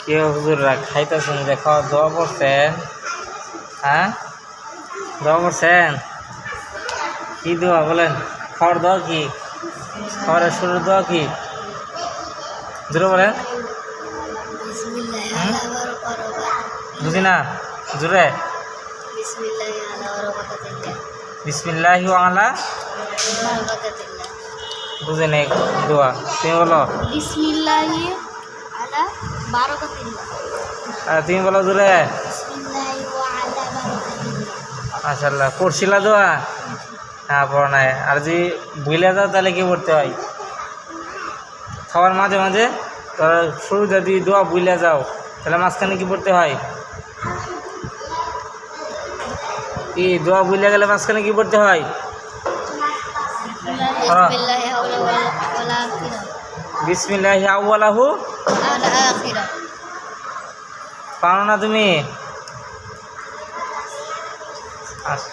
কেউ হুজুররা খাইতেছেন যে খাওয়া দোয়া করছেন? হ্যাঁ, দোয়া করছেন? কি দোয়া বলেন? খাওয়ার দোয়া কি? খাবারের শুরুর দোয়া কি? জোরে বলেন। বুঝি না, জোরে। বিসমিল্লাহি আলা বুঝে নেই দোয়া, তুমি বলো। বিসমিল্লাহি আলা বারাকাতিল্লাহ। তুমি বলো জোরে। বিসমিল্লাহি ওয়া আলা বারাকাতিল্লাহ। মাশাআল্লাহ, পড়ছিলা দোয়া? হ্যাঁ, পড়ো নাই। আর যদি ভুলে যাও তাহলে কি করতে হয়? খাওয়ার মাঝে মাঝে তোর শুরু যদি দোয়া ভুলে যাও তাহলে মাঝখানে কি পড়তে হয়? কি দোয়া ভুলে গেলে মাঝখানে কি পড়তে হয়? বিসমিল্লাহি আউলা ওয়ালা আখিরা। বিসমিল্লাহি আউয়ালাহু আলা আখিরা। পারো না তুমি? আচ্ছা।